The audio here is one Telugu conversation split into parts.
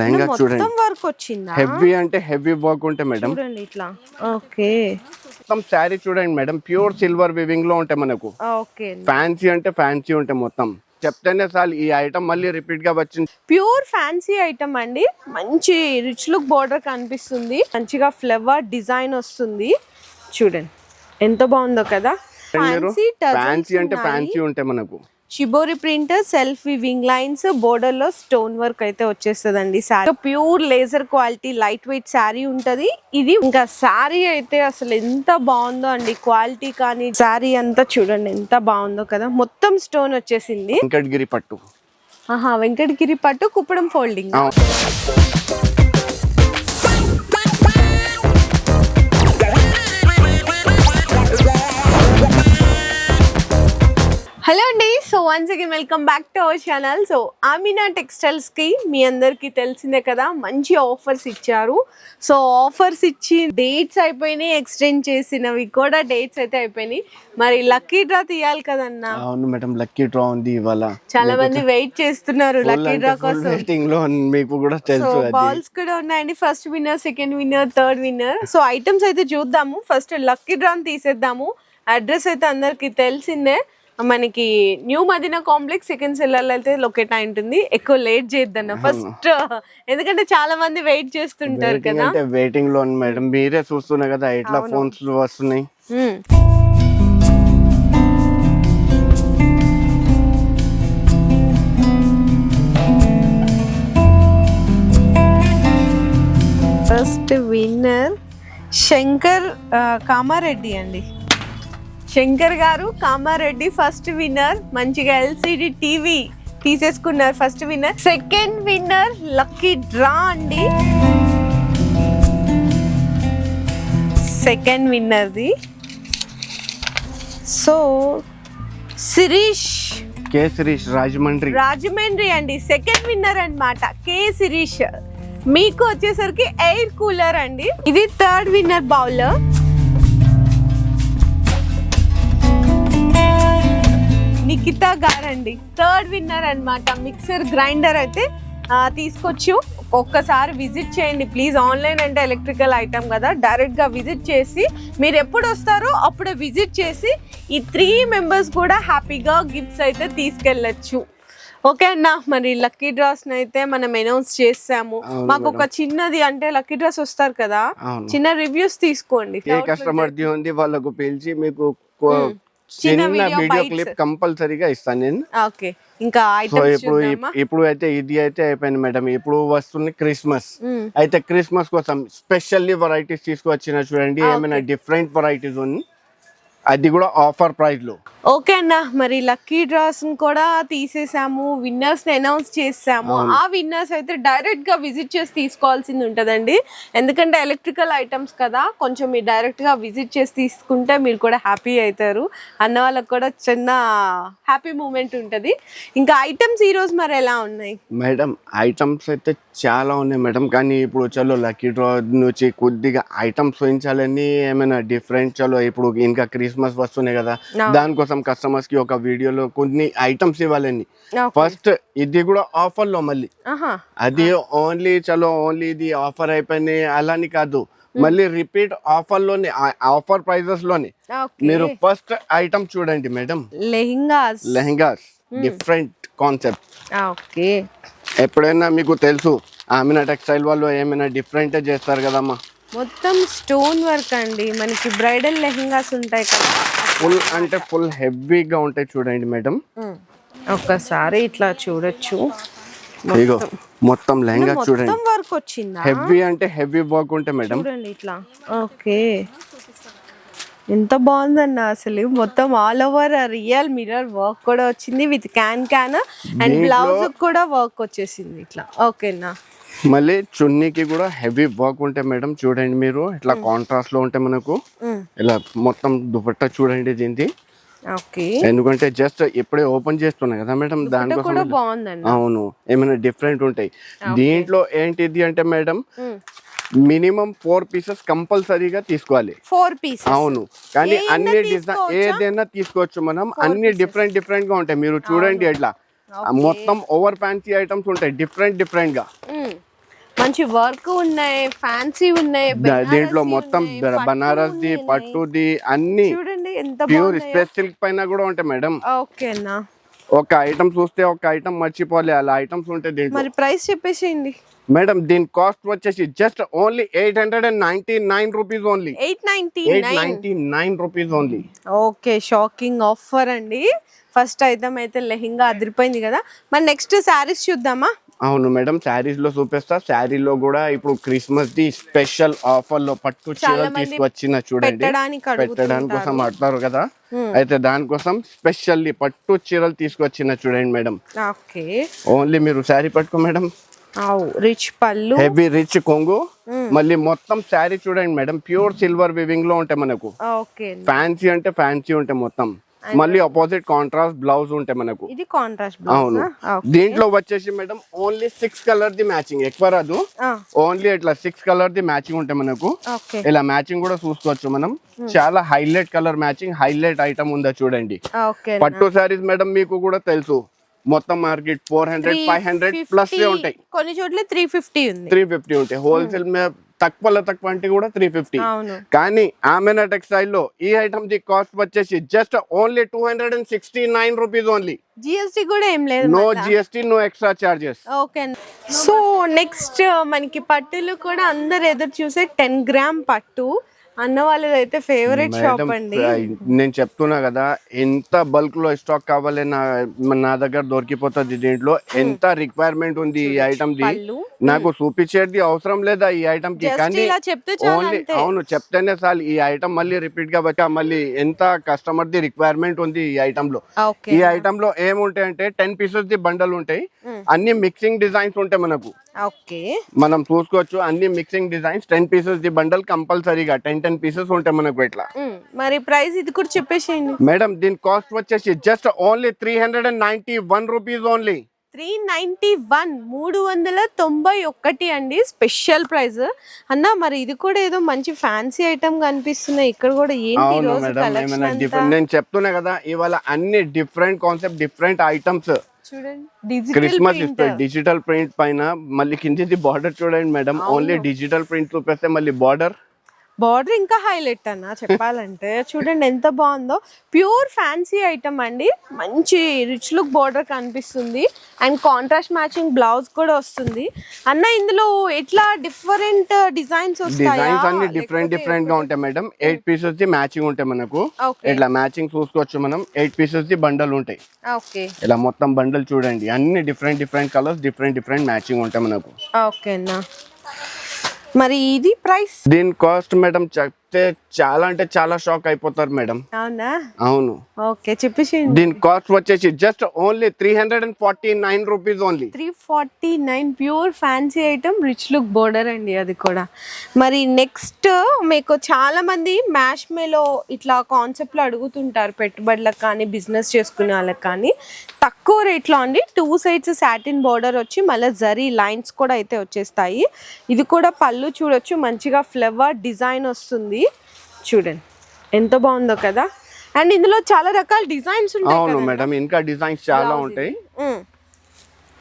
లెహంగా చూడండి మొత్తం వర్క్ వచ్చిందా? హెవీ అంటే హెవీ వర్క్ ఉంటాయి మేడం. చూడండి ఇట్లా. ఓకే మొత్తం శారీ చూడండి మేడం, ప్యూర్ సిల్వర్ వివింగ్ లో ఉంటాయి మనకు. ఓకే. ఫ్యాన్సీ అంటే ఫ్యాన్సీ ఉంటాయి మొత్తం. చెప్తేనే చాలు ఈ ఐటమ్ మళ్ళీ రిపీట్ గా వచ్చింది. ప్యూర్ ఫ్యాన్సీ ఐటమ్ అండి. మంచి రిచ్ లుక్ బోర్డర్ కనిపిస్తుంది, మంచిగా ఫ్లవర్ డిజైన్ వస్తుంది. చూడండి ఎంత బాగుందో కదా. ఫ్యాన్సీ అంటే ఫ్యాన్సీ ఉంటాయి మనకు. Shibori print, self weaving lines, border లో స్టోన్ వర్క్ అయితే వచ్చేస్తుందండి. Sari pure laser quality light weight sari ఉంటది ఇది. ఇంకా శారీ అయితే అసలు ఎంత బాగుందో అండి, క్వాలిటీ కానీ శారీ అంతా చూడండి ఎంత బాగుందో కదా. మొత్తం స్టోన్ వచ్చేసింది. వెంకటగిరి పట్టు. వెంకటగిరి పట్టు కుప్పడం ఫోల్డింగ్. హలో అండి, so once again welcome back to our channel. So Amina టెక్స్టైల్స్కి మీ అందరికీ తెలిసిందే కదా, మంచి ఆఫర్స్ ఇచ్చారు. సో ఆఫర్స్ ఇచ్చి డేట్స్ అయిపోయినాయి, ఎక్స్టెండ్ చేసినవి కూడా డేట్స్ అయితే అయిపోయినాయి. మరి లక్కీ డ్రా తీయాలి కదన్నా? అవును మేడం, లక్కీ డ్రా ఉంది ఇవాళ. చాలా మంది వెయిట్ చేస్తున్నారు లక్కీ డ్రా కోసం. మీకు కూడా తెలుసు, బాల్స్ కూడా ఉన్నాయండి. First winner, second winner, third winner. So items అయితే చూద్దాము. ఫస్ట్ లక్కీ డ్రాని తీసేద్దాము. అడ్రస్ అయితే అందరికి తెలిసిందే, మనకి new Madina complex second cellar అయితే లొకేట్ అయి ఉంటుంది. ఎక్కువ లేట్ చేయొద్దన్న ఫస్ట్, ఎందుకంటే చాలా మంది వెయిట్ చేస్తుంటారు కదా. వెయిటింగ్ లో మేడం, మీరే చూస్తున్నారు కదా ఎట్లా ఫోన్స్ వస్తున్నాయి. ఫస్ట్ విన్నర్ శంకర్ కామారెడ్డి అండి. శంకర్ గారు కామారెడ్డి ఫస్ట్ విన్నర్. మంచిగా ఎల్సిడి టీవీ తీసేసుకున్నారు first winner. Second winner lucky draw అండి. సెకండ్ విన్నర్ది సో శిరీష్, కే శిరీష్, రాజమండ్రి అండి. సెకండ్ విన్నర్ అన్నమాట కే శిరీష్. మీకు వచ్చేసరికి ఎయిర్ కూలర్ అండి. ఇది థర్డ్ విన్నర్ బౌలర్. నిఖితా గారండి థర్డ్ విన్నర్ అన్నమాట. మిక్సర్ గ్రైండర్ అయితే తీసుకొచ్చు. ఒక్కసారి విజిట్ చేయండి ప్లీజ్. ఆన్లైన్ అంటే ఎలక్ట్రికల్ ఐటమ్ కదా, డైరెక్ట్ గా విజిట్ చేసి మీరు ఎప్పుడు వస్తారో అప్పుడే విజిట్ చేసి ఈ 3 మెంబర్స్ కూడా హ్యాపీగా గిఫ్ట్స్ అయితే తీసుకెళ్ళచ్చు. ఓకే అన్న, మరి లక్కీ డ్రాస్ అయితే మనం అనౌన్స్ చేసాము. మాకు ఒక చిన్నది అంటే లక్కీ డ్రాస్ వస్తారు కదా, చిన్న రివ్యూస్ తీసుకోండి. కస్టమర్ ఉంది వాళ్ళకు పిలిచి మీకు చిన్న వీడియో క్లిప్ కంపల్సరీగా ఇస్తాను నేను. ఓకే, ఇంకా ఇప్పుడు అయితే ఇది అయితే అయిపోయింది మేడం. ఇప్పుడు వస్తుంది క్రిస్మస్. అయితే క్రిస్మస్ కోసం స్పెషల్లీ వెరైటీస్ తీసుకువచ్చిన చూడండి. ఏమైనా డిఫరెంట్ వెరైటీస్ ఉంది, అది కూడా ఆఫర్ ప్రైస్ లో. ఓకే అన్న, మరి లక్కీ డ్రాస్ కూడా తీసేసాము, విన్నర్స్ అనౌన్స్ చేసాము. ఆ విన్నర్స్ అయితే డైరెక్ట్ గా విజిట్ చేసి తీసుకోవాల్సింది ఉంటదండి. ఎందుకంటే ఎలక్ట్రికల్ ఐటమ్స్ కదా, కొంచెం మీరు డైరెక్ట్ గా విజిట్ చేసి తీసుకుంటే మీరు కూడా హ్యాపీ అవుతారు. అన్న వాళ్ళకి కూడా చిన్న హ్యాపీ మూమెంట్ ఉంటది. ఇంకా ఐటమ్స్ ఈ రోజు మరి ఎలా ఉన్నాయి మేడం? ఐటమ్స్ అయితే చాలా ఉన్నాయి మేడం, కానీ ఇప్పుడు చలో లక్కీ డ్రా నుంచి కొద్దిగా ఐటమ్స్ చూపించాలని ఏమైనా డిఫరెంట్. చలో ఇప్పుడు ఇంకా క్రిస్మస్ వస్తున్నాయి కదా, దానికోసం కస్టమర్స్ కి ఒక వీడియోలో కొన్ని ఐటమ్స్ ఇవ్వాలని. ఫస్ట్ ఇది కూడా ఆఫర్ లో, మళ్ళీ అది ఓన్లీ ఇది ఆఫర్ అయిపోయినాయి అలాని కాదు, మళ్ళీ రిపీట్ ఆఫర్ లోనే, ఆఫర్ ప్రైజెస్ లోనే. మీరు ఫస్ట్ ఐటమ్ చూడండి madam, lehengas different concept. Okay, ఎప్పుడైనా మీకు తెలుసు ఆమినా టెక్స్టైల్ వాళ్ళు ఏమైనా డిఫరెంట్ చేస్తారు కదమ్మా. మొత్తం స్టోన్ వర్క్ అండి, మనకి బ్రైడల్ లెహంగాస్ ఉంటాయి కదా, ఫుల్ అంటే ఫుల్ హెవీగా ఉంటాయి చూడండి మేడం. ఒక్కసారి ఇట్లా చూడొచ్చు. ఇగో మొత్తం లెహంగా చూడండి, వర్క్ వచ్చిందా? హెవీ అంటే హెవీ వర్క్ ఉంటాయి మేడం. చూడండి ఇట్లా. ఓకే, ఎంత బాగుందన్న అసలు. మొత్తం all over real mirror work కూడా వచ్చింది విత్ క్యాన్ అండ్ బ్లౌజ్ కూడా వర్క్ వచ్చేసింది ఇట్లా. ఓకేనా, మళ్ళీ చున్నీకి కూడా హెవీ వర్క్ ఉంటాయి మేడం. చూడండి మీరు ఇట్లా కాంట్రాస్ట్ లో ఉంటాయి మనకు. ఇలా మొత్తం దుపట్టా చూడండి దీనికి. ఎందుకంటే జస్ట్ ఇప్పుడే ఓపెన్ చేస్తున్నా కదా మేడం, దానికోసం. అవును, ఏమైనా డిఫరెంట్ ఉంటాయి దీంట్లో. ఏంటిది అంటే మేడం, మినిమం 4 పీసెస్ కంపల్సరీగా తీసుకోవాలి. 4 పీసెస్, అవును. కానీ అన్ని డిజైన్ ఏదైనా తీసుకోవచ్చు మనం, అన్ని డిఫరెంట్ గా ఉంటాయి. మీరు చూడండి ఎట్లా మొత్తం ఓవర్ ఫ్యాన్సీ ఐటమ్స్ ఉంటాయి డిఫరెంట్ గా. మంచి వర్క్ ఉన్నాయి, ఫ్యాన్సీ ఉన్నాయి, దీంట్లో మొత్తం బనారస్ ది పట్టుది అన్ని చూడండి ఎంత ప్యూర్ స్పేస్ సిల్క్ పైన కూడా ఉంటాయి మేడం. ఓకేనా, ఒక ఐటమ్ చూస్తే ఒక ఐటమ్ మర్చిపోలే, అలా ఐటమ్స్ ఉంటాయి దీంట్లో. మరి ప్రైస్ చెప్పేసేయండి మేడం. దీని కాస్ట్ వచ్చేసి just only 899 rupees only. 899 rupees only. Okay, shocking offer అండి. ఫస్ట్ ఐటమ్ అయితే లెహంగా అదిరిపోయింది కదా. మరి నెక్స్ట్ శారీస్ చూద్దామా? అవును మేడం, శారీస్ లో చూపిస్తా. శారీలో కూడా ఇప్పుడు క్రిస్మస్ ది స్పెషల్ ఆఫర్ లో పట్టు చీరలు తీసుకొచ్చిన చూడండి, పెట్టడానికి కోసం ఆడతారు కదా, అయితే దానికోసం స్పెషల్లీ పట్టు చీరలు తీసుకొచ్చిన చూడండి మేడం. ఓకే, ఓన్లీ మీరు శారీ పట్టుకో మేడం. రిచ్ పళ్ళు, హెవీ రిచ్ కొంగు, మళ్ళీ మొత్తం శారీ చూడండి మేడం, ప్యూర్ సిల్వర్ వివింగ్ లో ఉంటాయి మనకు. ఫ్యాన్సీ అంటే ఫ్యాన్సీ ఉంటాయి మొత్తం. మళ్ళీ ఆపోజిట్ కాంట్రాస్ట్ బ్లౌజ్ ఉంటాయి మనకు. ఇది కాంట్రాస్ట్ బ్లౌజ్. అవును, దీంట్లో వచ్చేసి madam only 6 colour the matching, ఎక్కువ రాదు. ఓన్లీ ఇట్లా 6 కలర్ ది మ్యాచింగ్ ఉంటాయి మనకు. ఇలా మ్యాచింగ్ కూడా చూసుకోవచ్చు మనం. చాలా highlight colour matching, highlight item ఉందా చూడండి. పట్టు శారీస్ మేడం మీకు కూడా తెలుసు, మొత్తం మార్కెట్ 400 500 ప్లస్ ఉంటాయి. కొన్ని చోట్ల 350 ఉంది, 350 ఉంటాయి. హోల్సేల్ తక్కువలో తక్కువ అంటే కూడా 350. కానీ ఆమెనా టెక్స్టైల్ లో ఈ ఐటమ్ ది కాస్ట్ వచ్చేసి just only 269 rupees only. GST కూడా ఏం లేదు, no GST, no extra charges. Okay, so next మనకి పట్టులు కూడా అందరు ఎదురు చూసే 10 గ్రామ్ పట్టు అన్న వాళ్ళది అయితే ఫేవరెట్ షాప్ అండి. నేను చెప్తున్నా కదా, ఎంత బల్క్ లో స్టాక్ కావాలి నా దగ్గర దొరికిపోతుంది. దీంట్లో ఎంత రిక్వైర్మెంట్ ఉంది ఈ ఐటమ్ ది, నాకు చూపించేది అవసరం లేదా ఈ ఐటమ్ కి. కానీ ఓన్లీ అవును చెప్తేనే చాలు, ఈ ఐటమ్ మళ్ళీ రిపీట్ గా వచ్చా, మళ్ళీ ఎంత కస్టమర్ ది రిక్వైర్మెంట్ ఉంది ఈ ఐటమ్ లో. ఈ ఐటమ్ లో ఏముంటాయి అంటే 10 పీసెస్ ది బండల్ ఉంటాయి, అన్ని మిక్సింగ్ డిజైన్స్ ఉంటాయి మనకు. మనం చూసుకోవచ్చు అన్ని mixing designs. 10 pieces the bundle కంపల్సరీగా 10 పీసెస్ ఉంటాయి మనకు ఇట్లా. మరి ప్రైస్ ఇది కూడా చెప్పేసేయండి మేడం. దీని కాస్ట్ వచ్చేసి జస్ట్ ఓన్లీ 391 రూపీస్ ఓన్లీ. 391, 391 అండి, స్పెషల్ ప్రైస్ అన్న. మరి ఇది కూడా ఏదో మంచి ఫ్యాన్సీ ఐటమ్ కనిపిస్తున్నాయి ఇక్కడ కూడా. ఏంటి రోజు కలెక్షన్ అంతా? నేను చెప్తున్నా కదా, ఇవాళ అన్ని డిఫరెంట్ కాన్సెప్ట్, డిఫరెంట్ ఐటమ్స్ చూడండి. క్రిస్మస్ డిజిటల్ ప్రింట్ పైన మళ్ళీ కింది బార్డర్ చూడండి మేడం. ఓన్లీ డిజిటల్ ప్రింట్ చూపిస్తే మళ్ళీ బార్డర్ ఇంకా హైలైట్ అన్న చెప్పాలంటే. చూడండి ఎంత బాగుందో, ప్యూర్ ఫ్యాన్సీ ఐటమ్ అండి. మంచి రిచ్ లుక్ బార్డర్ కనిపిస్తుంది అండ్ కాంట్రాస్ట్ మ్యాచింగ్ బ్లౌజ్ కూడా వస్తుంది అన్న. ఇందులో ఎట్లా డిఫరెంట్ డిజైన్స్ వస్తాయి? డిజైన్స్ అన్ని డిఫరెంట్ గా ఉంటాయి మేడం. 8 పీసెస్ ది మ్యాచింగ్ ఉంటాయి మనకు. ఇట్లా మ్యాచింగ్ చూసుకోవచ్చు మనం. 8 పీసెస్ ది బండల్ ఉంటాయి. ఇలా మొత్తం బండల్ చూడండి, అన్ని డిఫరెంట్ కలర్స్, డిఫరెంట్ మ్యాచింగ్ ఉంటాయి మనకు. ఓకేనా, మరి ఇది ప్రైస్? దీని కాస్ట్ మేడం చెప్తే చాలా అంటే చాలా షాక్ అయిపోతారు మేడం. అవునా? అవును. ఓకే, చెప్పేసి. దీని కాస్ట్ వచ్చేసి just only 349 rupees only. 349, pure fancy item, rich look border అండి అది కూడా. మరి నెక్స్ట్ మీకు చాలా మంది మ్యాష్ మేలో ఇట్లా కాన్సెప్ట్ లో అడుగుతుంటారు, పెట్టుబడులకు కానీ బిజినెస్ చేసుకునే వాళ్ళకి కానీ. తక్కువ రేట్లో అండి, 2 సైడ్స్ సాటిన్ బోర్డర్ వచ్చి మళ్ళీ జరీ లైన్స్ కూడా అయితే వచ్చేస్తాయి. ఇది కూడా పళ్ళు చూడొచ్చు, మంచిగా ఫ్లవర్ డిజైన్ వస్తుంది. చూడండి ఎంత బాగుందో కదా. అండ్ ఇందులో చాలా రకాల డిజైన్స్ ఉంటాయి. అవును మేడం, ఇంకా డిజైన్స్ చాలా ఉంటాయి.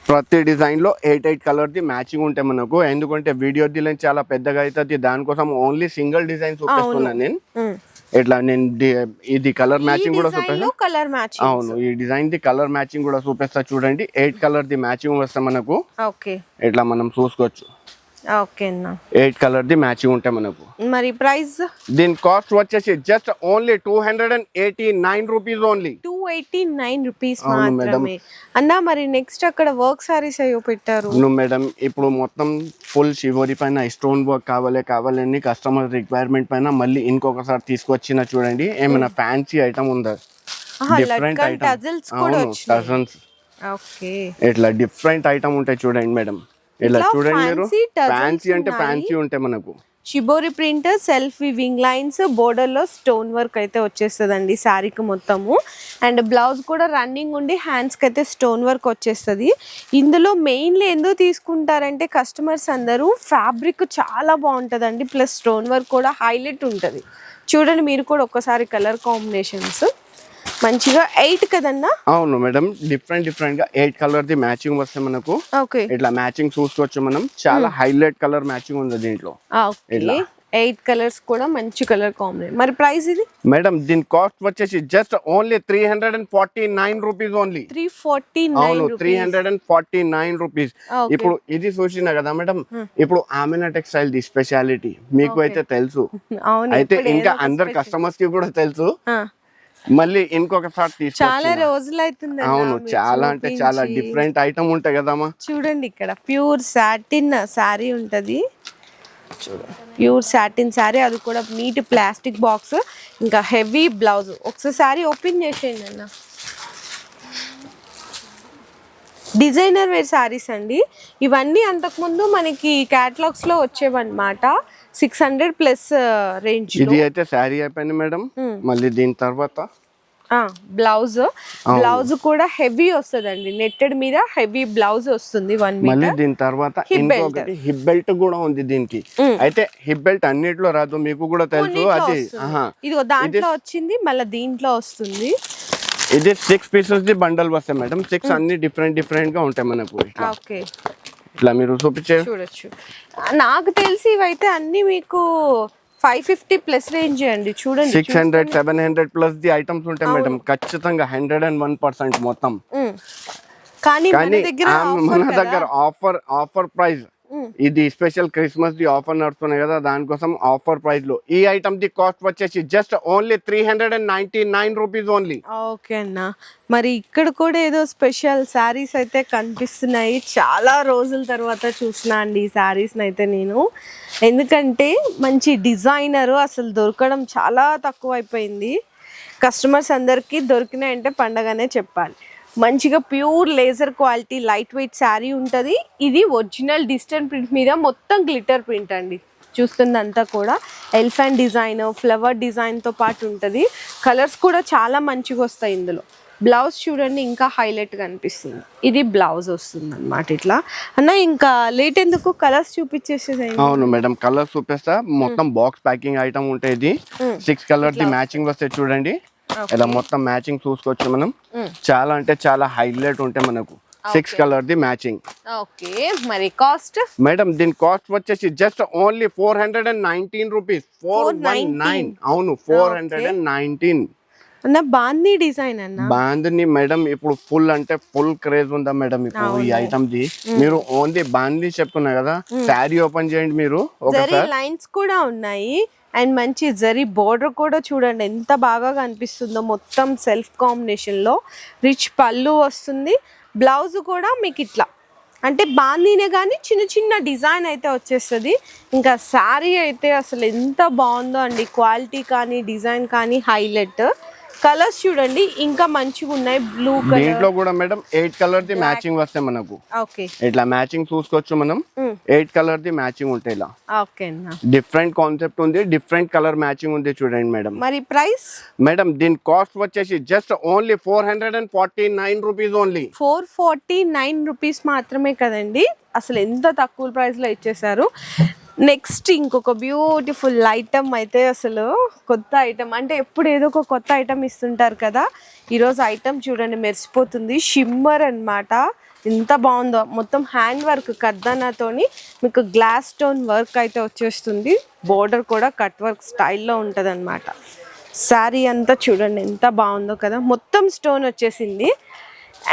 ప్రతి డిజైన్ లో 8 కలర్ ది మ్యాచింగ్ ఉంటాయి మనకు. ఎందుకంటే వీడియో డిజైన్ చాలా పెద్దగా అవుతుంది, దానికోసం ఓన్లీ సింగిల్ డిజైన్ చూపిస్తున్నాను నేను. ఇట్లా నేను ఇది కలర్ మ్యాచింగ్ కూడా చూపిస్తాను. అవును, ఈ డిజైన్ ది కలర్ మ్యాచింగ్ కూడా చూపిస్తా చూడండి. 8 కలర్ ది మ్యాచింగ్ వస్తే మనకు ఇట్లా మనం చూసుకోవచ్చు. 8 కలర్ ది మ్యాచింగ్ ఉంటాయి మనకు. మరి ప్రైస్? దీని కాస్ట్ వచ్చేసి just only 289 rupees only. 289 rupees మాత్రమే అన్న. మరి నెక్స్ట్ అక్కడ వర్క్ సారీస్ అయ్యో పెట్టారు మేడం. ఇప్పుడు మొత్తం ఫుల్ షివోరీ పైన స్టోన్ వర్క్ కావాలని కస్టమర్ రిక్వైర్మెంట్ పైన మళ్ళీ ఇంకొకసారి తీసుకొచ్చిన చూడండి. ఏమైనా ఫ్యాన్సీ ఐటమ్ ఉందా? డిఫరెంట్ ఐటమ్, ఇట్లా డిఫరెంట్ ఐటమ్ ఉంటాయి చూడండి మేడం. ఇలా చూడండి మీరు, ఫ్యాన్సీ అంటే ఫ్యాన్సీ ఉంటాయి మనకు. Shibori print, self weaving lines, border లో స్టోన్ వర్క్ అయితే వచ్చేస్తుందండి శారీకి మొత్తము. అండ్ బ్లౌజ్ కూడా రన్నింగ్ ఉండి హ్యాండ్స్ కి అయితే స్టోన్ వర్క్ వచ్చేస్తుంది. ఇందులో మెయిన్లీ ఎందుకు తీసుకుంటారంటే కస్టమర్స్ అందరూ ఫ్యాబ్రిక్ చాలా బాగుంటుందండి, ప్లస్ స్టోన్ వర్క్ కూడా హైలైట్ ఉంటుంది. చూడండి మీరు కూడా ఒక్కసారి కలర్ కాంబినేషన్స్ మంచిగా 8 కదన్నా. అవును మేడం, డిఫరెంట్ గా 8 కలర్ ది మ్యాచింగ్ వస్తే మనకు ఓకే, ఇట్లా మ్యాచింగ్ చూసుకోవచ్చు మనం. చాలా హైలైట్ కలర్ మ్యాచింగ్ ఉంది దీంట్లో. ఓకే 8 కలర్స్ కూడా మంచి కలర్ కాంబినేషన్. మరి ప్రైస్ ఇది మేడం దీని కాస్ట్ వచ్చేసి జస్ట్ ఓన్లీ 349 రూపీస్ ఓన్లీ. 349. అవును 349 రూపీస్. ఇప్పుడు ఇది చూసినా కదా మేడం, ఇప్పుడు ఆమెనా టెక్స్టైల్ ది స్పెషాలిటీ మీకు అయితే తెలుసు, అయితే ఇంకా అందరు కస్టమర్స్ కి కూడా తెలుసు. మళ్ళీ ఇంకొకసారి చాలా రోజులు అవుతుంది. అవును, చాలా అంటే చాలా డిఫరెంట్ ఐటమ్ ఉంటాయి కదమ్మా. చూడండి ఇక్కడ ప్యూర్ సాటిన్ శారీ ఉంటది. ప్యూర్ సాటిన్ శారీ, అది కూడా నీట్ ప్లాస్టిక్ బాక్స్, ఇంకా హెవీ బ్లౌజ్. ఒకసారి ఓపెన్ చేసేయండి అన్న. డిజైనర్ వేర్ శారీస్ అండి ఇవన్నీ. అంతకుముందు మనకి క్యాటలాగ్స్ లో వచ్చేవన్నమాట. 600+ రేంజ్. ఇది అయితే శారీ అయిపోయింది మేడం. మళ్ళీ దీని తర్వాత బ్లౌజ్ కూడా హెవీ వస్తుందండి. నెట్టెడ్ మీద హెవీ బ్లౌజ్ వస్తుంది 1 మీటర్. మళ్ళీ దీని తర్వాత ఇంకొకటి హిప్ బెల్ట్ కూడా ఉంది దీనికి. అయితే హిప్ బెల్ట్ అన్నిట్లో రాదు, మీకు కూడా తెలుసు. అది ఇది దాంట్లో వచ్చింది, మళ్ళీ దీంట్లో వస్తుంది. ఇది 6 పీసెస్ ది బండల్ వస్తాయి మేడం. 6 అన్ని డిఫరెంట్ గా ఉంటాయి మనకు. ఓకే, ఇట్లా మీరు చూడొచ్చు. నాకు తెలిసి ఇవైతే అన్ని మీకు 550+ రేంజ్ అండి. చూడండి 600-700+ ది ఐటమ్స్ ఉంటాయి మేడం. ఖచ్చితంగా 101% మొత్తం. కానీ మన దగ్గర ఆఫర్ ప్రైస్. ఇది స్పెషల్ క్రిస్మస్ ది ఆఫర్ నడుస్తున్నాయి కదా, దానికోసం ఆఫర్ ప్రైస్ లో ఈ ఐటమ్ ది కాస్ట్ వచ్చేసి just only 399 rupees only. Okay అన్న, మరి ఇక్కడ కూడా ఏదో స్పెషల్ శారీస్ అయితే కనిపిస్తున్నాయి. చాలా రోజుల తర్వాత చూసినా అండి ఈ శారీస్ని అయితే నేను. ఎందుకంటే మంచి డిజైనర్ అసలు దొరకడం చాలా తక్కువ అయిపోయింది. కస్టమర్స్ అందరికీ దొరికినాయంటే పండగనే చెప్పాలి. మంచిగా pure laser quality light weight sari ఉంటుంది. ఇది ఒరిజినల్ డిజిటల్ ప్రింట్ మీద మొత్తం గ్లిటర్ ప్రింట్ అండి. చూస్తుందంతా కూడా ఎలిఫెంట్ డిజైన్, ఫ్లవర్ డిజైన్తో పాటు ఉంటుంది. కలర్స్ కూడా చాలా మంచిగా వస్తాయి ఇందులో. బ్లౌజ్ చూడండి ఇంకా హైలైట్గా అనిపిస్తుంది. ఇది బ్లౌజ్ వస్తుంది అనమాట. ఇట్లా అన్న ఇంకా లేట్ ఎందుకు, కలర్స్ చూపించేసేది. అవును మేడం, కలర్స్ చూపిస్తా. మొత్తం బాక్స్ ప్యాకింగ్ ఐటమ్ ఉంటుంది. 6 కలర్ ది మ్యాచింగ్ వస్తే చూడండి. ఇలా మొత్తం మ్యాచింగ్ చూసుకోవచ్చు మనం. చాలా అంటే చాలా హైలైట్ ఉంటాయి మనకు. 6 కలర్ ది మ్యాచింగ్. ఓకే, మరి కాస్ట్ మేడం దీని కాస్ట్ వచ్చేసి జస్ట్ ఓన్లీ 419 రూపీస్. 419. అవును 419. అన్న బాందీ డిజైన్ అన్న. బాందిని మేడం ఇప్పుడు ఫుల్ అంటే ఫుల్ క్రేజ్ ఉందా మేడం ఇప్పుడు ఈ ఐటమ్ ది. మీరు ఓన్లీ బాందీ చెప్తున్నా కదా, శారీ ఓపెన్ చేయండి మీరు ఒకసారి. లైన్స్ కూడా ఉన్నాయి అండ్ మంచి జరీ బోర్డర్ కూడా చూడండి ఎంత బాగా కనిపిస్తుందో. మొత్తం సెల్ఫ్ కాంబినేషన్ లో రిచ్ పళ్ళు వస్తుంది. బ్లౌజ్ కూడా మీకు ఇట్లా అంటే బాందీనే కానీ చిన్న చిన్న డిజైన్ అయితే వచ్చేస్తుంది. ఇంకా శారీ అయితే అసలు ఎంత బాగుందో అండి. క్వాలిటీ కానీ డిజైన్ కానీ హైలైట్. కలర్స్ చూడండి ఇంకా మంచిగా ఉన్నాయి. బ్లూ కలర్, దీంట్లో కూడా మేడం 8 కలర్ ది మ్యాచింగ్ వస్తాయి మనకు. ఓకే, ఇట్లా మ్యాచింగ్ చూసుకోవచ్చు మనం. 8 కలర్ ది మ్యాచింగ్ ఉంటాయి. ఇలా ఓకే డిఫరెంట్ కాన్సెప్ట్ ఉంది, డిఫరెంట్ కలర్ మ్యాచింగ్ ఉంది చూడండి మేడం. మరి ప్రైస్ మేడం దీని కాస్ట్ వచ్చేసి just only 449 rupees only. 449 rupees మాత్రమే కదండి. అసలు ఎంత తక్కువ ప్రైస్ లో ఇచ్చేసారు. నెక్స్ట్ ఇంకొక బ్యూటిఫుల్ ఐటమ్ అయితే అసలు కొత్త ఐటమ్ అంటే ఎప్పుడు ఏదో ఒక కొత్త ఐటమ్ ఇస్తుంటారు కదా. ఈరోజు ఐటమ్ చూడండి మెరిసిపోతుంది. షిమ్మర్ అన్నమాట. ఎంత బాగుందో. మొత్తం హ్యాండ్ వర్క్ కర్దానాతోని మీకు గ్లాస్ స్టోన్ వర్క్ అయితే వచ్చేస్తుంది. బోర్డర్ కూడా కట్ వర్క్ స్టైల్లో ఉంటుంది అనమాట. శారీ అంతా చూడండి ఎంత బాగుందో కదా, మొత్తం స్టోన్ వచ్చేసింది.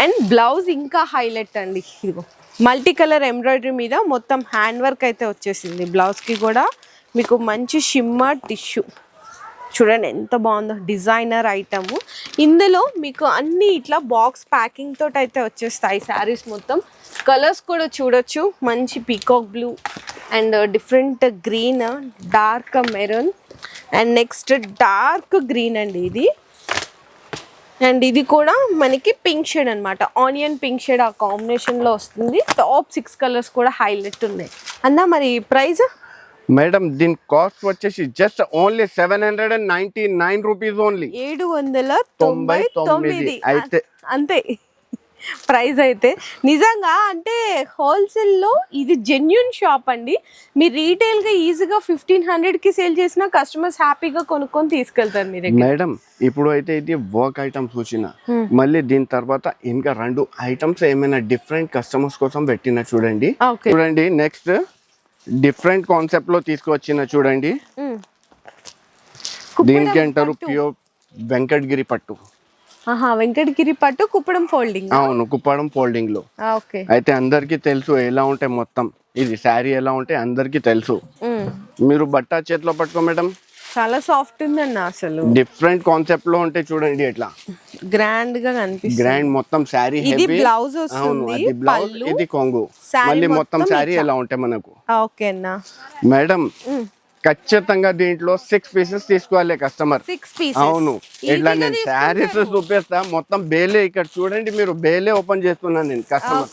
అండ్ బ్లౌజ్ ఇంకా హైలైట్ అండి. ఇదిగో మల్టీ కలర్ ఎంబ్రాయిడరీ మీద మొత్తం హ్యాండ్ వర్క్ అయితే వచ్చేసింది. బ్లౌజ్కి కూడా మీకు మంచి షిమ్మర్ టిష్యూ చూడండి ఎంత బాగుందో. Designer item. ఇందులో మీకు అన్ని ఇట్లా బాక్స్ ప్యాకింగ్ తోటి అయితే వచ్చేస్తాయి శారీస్ మొత్తం. కలర్స్ కూడా చూడొచ్చు. మంచి peacock blue and different green, dark maroon and next dark green అండి ఇది. అండ్ ఇది కూడా మనకి పింక్ షేడ్ అనమాట. ఆనియన్ పింక్ షేడ్ ఆ కాంబినేషన్లో వస్తుంది. టాప్ 6 కలర్స్ కూడా హైలైట్ ఉన్నాయి అన్న. మరి ప్రైస్ మేడం దీని కాస్ట్ వచ్చేసి జస్ట్ ఓన్లీ 799 రూపీస్ ఓన్లీ. 799 అయితే అంతే. ప్రైస్ అయితే నిజంగా అంటే హోల్సేల్లో ఇది జెన్యున్ షాప్ అండి. మీరు రీటైల్గా ఈజీగా 1500కి సేల్ చేసినా కస్టమర్స్ హ్యాపీగా కొనుక్కొని తీసుకెళ్తారు మీ దగ్గర. మేడం ఇప్పుడు అయితే ఇది వర్క్ ఐటమ్స్ వచ్చిన మళ్ళీ దీని తర్వాత ఇంకా 2 ఐటమ్స్ ఏమైనా డిఫరెంట్ కస్టమర్స్ కోసం పెట్టిన చూడండి. చూడండి నెక్స్ట్ డిఫరెంట్ కాన్సెప్ట్ లో తీసుకువచ్చిన చూడండి. దీనికి అంటారు ప్యూర్ వెంకటగిరి పట్టు. వెంకటగిరి పట్టు కుప్పడం ఫోల్డింగ్. అవును, కుప్పడం ఫోల్డింగ్ లో. అయితే అందరికి తెలుసు ఎలా ఉంటాయి మొత్తం ఇది శారీ ఎలా ఉంటాయి అందరికి తెలుసు. మీరు బట్ట చేతిలో పట్టుకో మేడం, చాలా సాఫ్ట్ ఉందన్న. అసలు డిఫరెంట్ కాన్సెప్ట్ లో ఉంటాయి చూడండి. ఎట్లా గ్రాండ్ గా కనిపిస్తుంది. గ్రాండ్ మొత్తం శారీ ఇది బ్లౌజ్ వస్తుంది, అది బ్లౌజ్, ఇది కొంగు, మళ్ళీ మొత్తం శారీ ఎలా ఉంటాయి మనకు. ఓకే అన్న. మేడం ఖచ్చితంగా దీంట్లో 6 పీసెస్ తీసుకోవాలి కస్టమర్. 6 పీసెస్. అవును, ఇట్లా నేను శారీస్ చూపిస్తా. మొత్తం బేలే ఇక్కడ చూడండి, మీరు బేలే ఓపెన్ చేస్తున్నాను నేను కస్టమర్.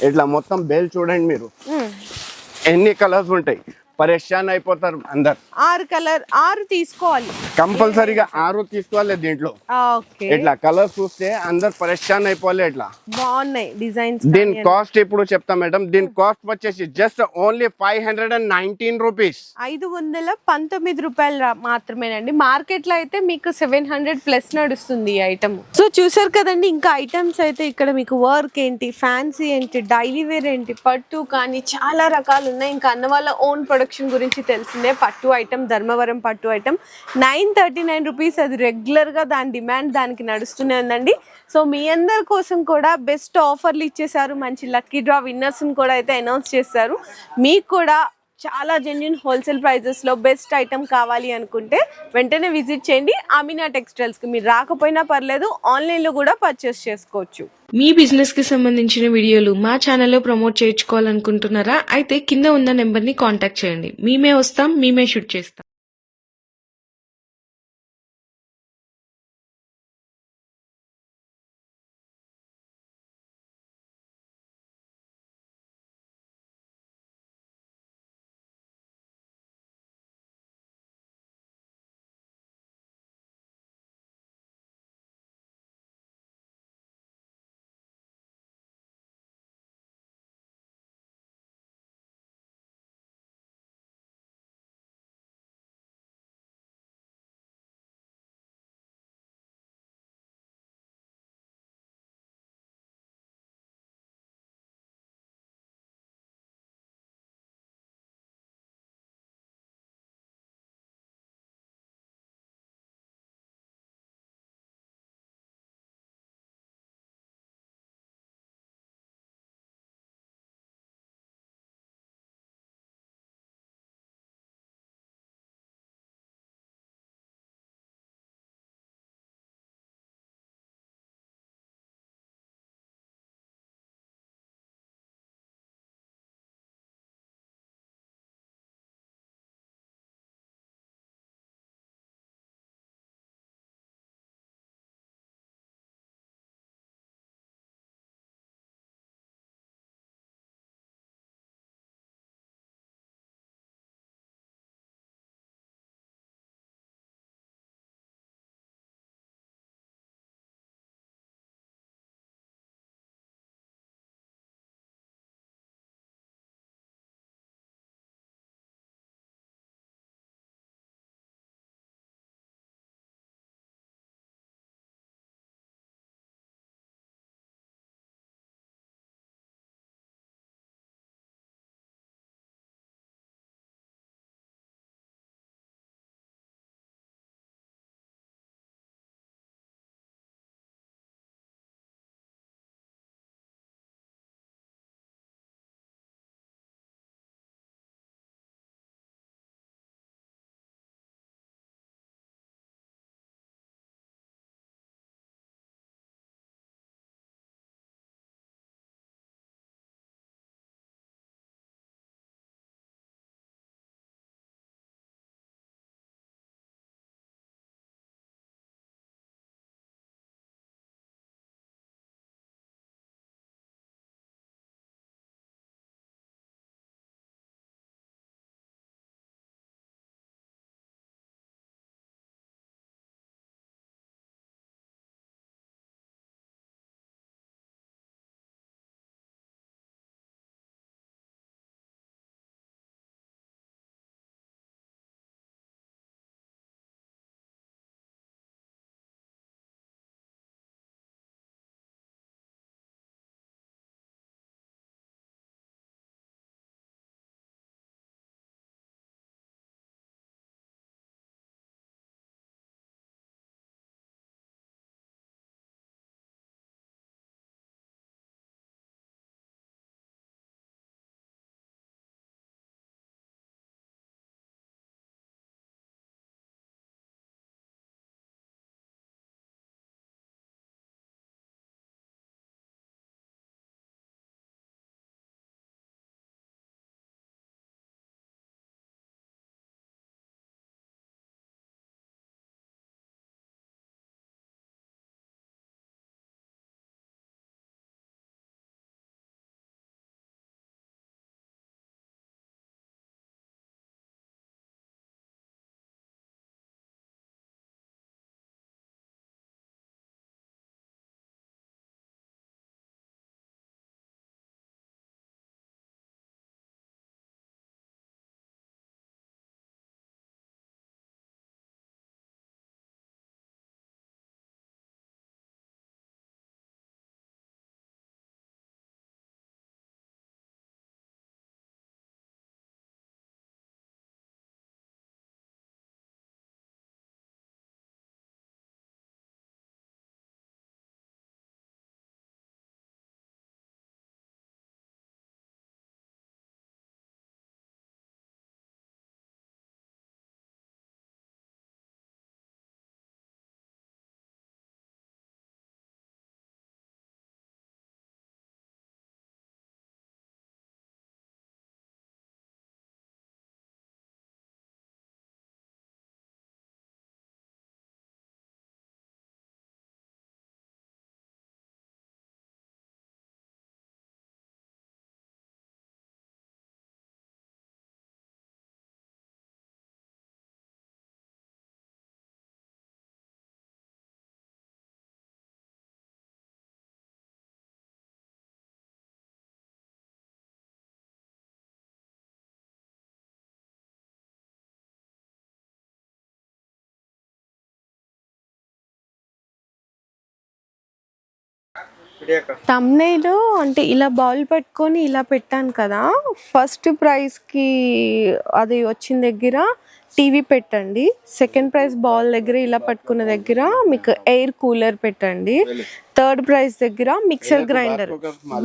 ఇట్లా మొత్తం బేల్ చూడండి మీరు, ఎన్ని కలర్స్ ఉంటాయి. పరేషాన్ అయిపోతారు అందరు. 6 తీసుకోవాలి కంపల్సరీగా, 6 తీసుకోవాలి దీంట్లో. ఇట్లా కలర్ చూస్తే అందరు పరేషాన్ అయిపోవాలి. ఇట్లా బాగున్నాయి డిజైన్స్. దీని కాస్ట్ ఇప్పుడు చెప్తా మేడం. దీని కాస్ట్ వచ్చేసి జస్ట్ ఓన్లీ 519 రూపీస్. 519 రూపాయలు మాత్రమేనండి. మార్కెట్ లో అయితే మీకు 700 ప్లస్ నడుస్తుంది ఈ ఐటమ్. సో చూసారు కదండి. ఇంకా ఐటమ్స్ అయితే ఇక్కడ మీకు వర్క్ ఏంటి, ఫ్యాన్సీ ఏంటి, డైలీ వేర్ ఏంటి, పట్టు కానీ చాలా రకాలు ఉన్నాయి. ఇంకా అన్న వాళ్ళ ఓన్ ప్రొడక్షన్ గురించి తెలిసిందే. పట్టు ఐటమ్, ధర్మవరం పట్టు ఐటమ్ 939 రూపీస్. అది రెగ్యులర్ గా దాని డిమాండ్ దానికి నడుస్తూనే ఉందండి. సో మీ అందరి కోసం కూడా బెస్ట్ ఆఫర్లు ఇచ్చేసారు. మంచి లక్కీ డ్రా విన్నర్స్ కూడా అయితే అనౌన్స్ చేశారు. మీకు కూడా చాలా జెన్యున్ హోల్సేల్ ప్రైజెస్ లో బెస్ట్ ఐటమ్ కావాలి అనుకుంటే వెంటనే విజిట్ చేయండి అమీనా టెక్స్టైల్స్ కి. మీరు రాకపోయినా పర్లేదు, ఆన్లైన్ లో కూడా పర్చేస్ చేసుకోవచ్చు. మీ బిజినెస్ కి సంబంధించిన వీడియోలు మా ఛానల్లో ప్రమోట్ చేయించుకోవాలనుకుంటున్నారా? అయితే కింద ఉన్న నెంబర్ ని కాంటాక్ట్ చేయండి. మేమే వస్తాం, మేమే షూట్ చేస్తాం. తమ్నైల్ అంటే ఇలా బౌల్ పెట్టుకొని ఇలా పెట్టాను కదా, ఫస్ట్ ప్రైజ్కి అది వచ్చిన దగ్గర టీవీ పెట్టండి, సెకండ్ ప్రైజ్ బౌల్ దగ్గర ఇలా పట్టుకున్న దగ్గర మీకు ఎయిర్ కూలర్ పెట్టండి, థర్డ్ ప్రైజ్ దగ్గర మిక్సర్ గ్రైండర్.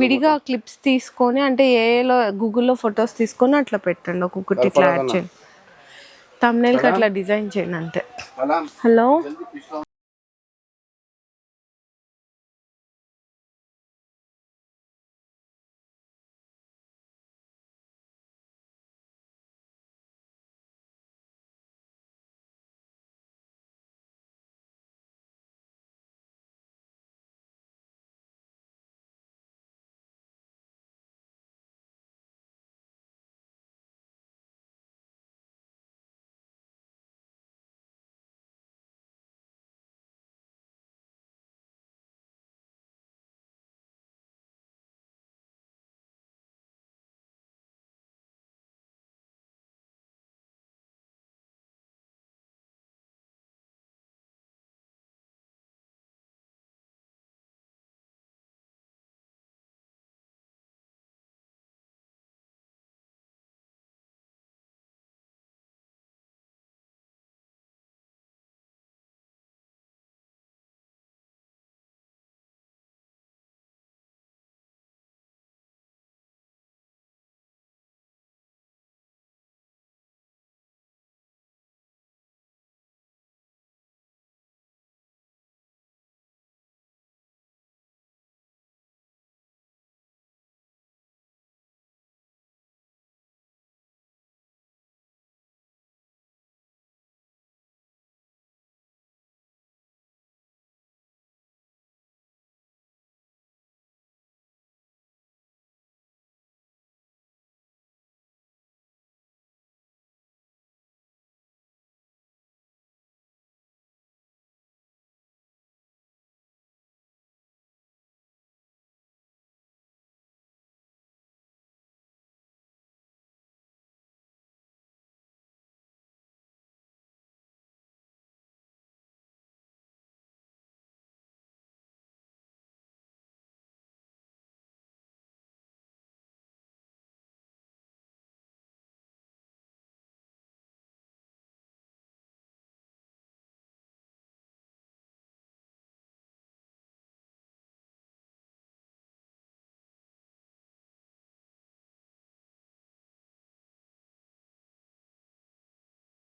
విడిగా క్లిప్స్ తీసుకొని అంటే ఏలో గూగుల్లో ఫొటోస్ తీసుకొని అట్లా పెట్టండి, ఒక్కొక్కటి ఇట్లా యాడ్ చేయండి, తమ్నైల్కి అట్లా డిజైన్ చేయండి అంతే. హలో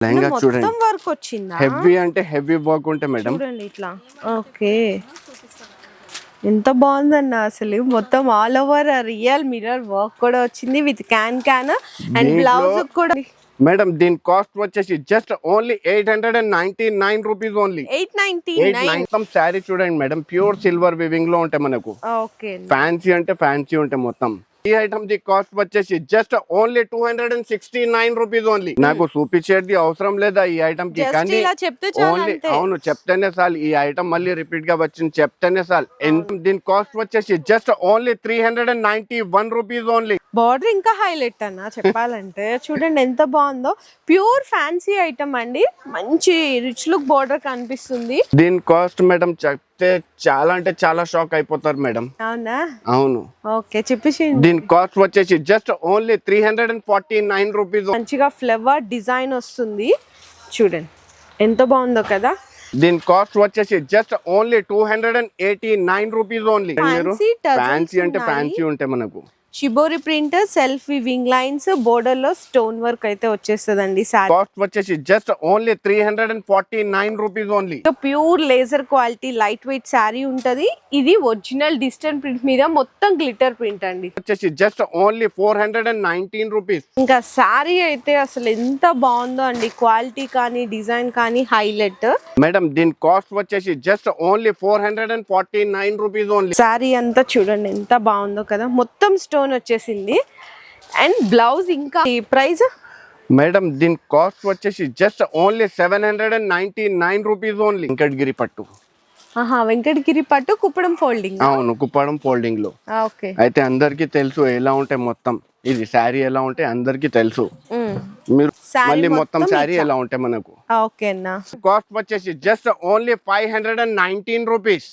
లెహంగా చూడండి, మొత్తం వర్క్ వచ్చిందా? హెవీ అంటే హెవీ వర్క్ ఉంటే మేడం. చూడండి ఇట్లా. ఓకే, ఎంత బాగుందన్న అసలు, మొత్తం all over real mirror work కూడా వచ్చింది విత్ క్యాన్ అండ్ బ్లౌజ్ కూడా. మేడం దీని కాస్ట్ వచ్చేసి జస్ట్ ఓన్లీ 899 రూపీస్ ఓన్లీ. 899. మొత్తం శారీ చూడండి మేడం, ప్యూర్ సిల్వర్ వివింగ్ లో ఉంటాయి మనకు. ఓకే, ఫ్యాన్సీ అంటే ఫ్యాన్సీ ఉంటాయి మొత్తం. ఈ ఐటమ్ ది కాస్ట్ వచ్చేసి జస్ట్ ఓన్లీ 269 రూపీస్ ఓన్లీ. నాకు చూపించేది అవసరం లేదా ఈ ఐటమ్ కి, కానీ ఓన్లీ అవును చెప్తేనే చాలు, ఈ ఐటమ్ మళ్ళీ రిపీట్ గా వచ్చింది చెప్తేనే చాలు. దీని కాస్ట్ వచ్చేసి just only 391 rupees only. Border ఇంకా హైలైట్ అన్న చెప్పాలంటే, చూడండి ఎంత బాగుందో, ప్యూర్ ఫ్యాన్సీ ఐటమ్ అండి, మంచి రిచ్ లుక్ బార్డర్ కనిపిస్తుంది. దీని కాస్ట్ మేడం చెప్తే చాలా అంటే చాలా షాక్ అయిపోతారు మేడం. అవునా? అవును. ఓకే, చెప్పేసి. దీని కాస్ట్ వచ్చేసి జస్ట్ ఓన్లీ 349 రూపీస్. మంచిగా ఫ్లవర్ డిజైన్ వస్తుంది, చూడండి ఎంత బాగుందో కదా. దీని కాస్ట్ వచ్చేసి just only 289 rupees only. Fancy అంటే ఫ్యాన్సీ ఉంటాయి మనకు. Shibori print, self weaving lines, border లో స్టోన్ వర్క్ అయితే వచ్చేస్తుందండి. కాస్ట్ వచ్చేసి just only 349 rupees only. Pure laser quality light weight sari ఉంటది. ఇది ఒరిజినల్ డిజిటల్ ప్రింట్ మీద మొత్తం గ్లిటర్ ప్రింట్ అండి. వచ్చేసి జస్ట్ ఓన్లీ 419 రూపీస్. ఇంకా శారీ అయితే అసలు ఎంత బాగుందో అండి, క్వాలిటీ కానీ డిజైన్ కానీ హైలైట్. మేడం దీని కాస్ట్ వచ్చేసి just only 449 rupees only. Sari అంతా చూడండి ఎంత బాగుందో కదా, మొత్తం స్టోన్ వచ్చేసింది. అండ్ బ్లౌజ్ ఇంకా ఈ ప్రైస్ మేడం దీని కాస్ట్ వచ్చేసి just only 799 rupees only. Venkatagiri పట్టు. వెంకటగిరి పట్టు కుప్పడం ఫోల్డింగ్. అవును, కుప్పడం ఫోల్డింగ్ లో. ఓకే, అయితే అందరికి తెలుసు ఎలా ఉంటాయి మొత్తం, ఇది శారీ ఎలా ఉంటాయి అందరికి తెలుసు. మీరు మళ్ళీ మొత్తం శారీ ఎలా ఉంటాయి మనకు. ఓకే అన్న. కాస్ట్ వచ్చేసి జస్ట్ ఓన్లీ 519 రూపీస్.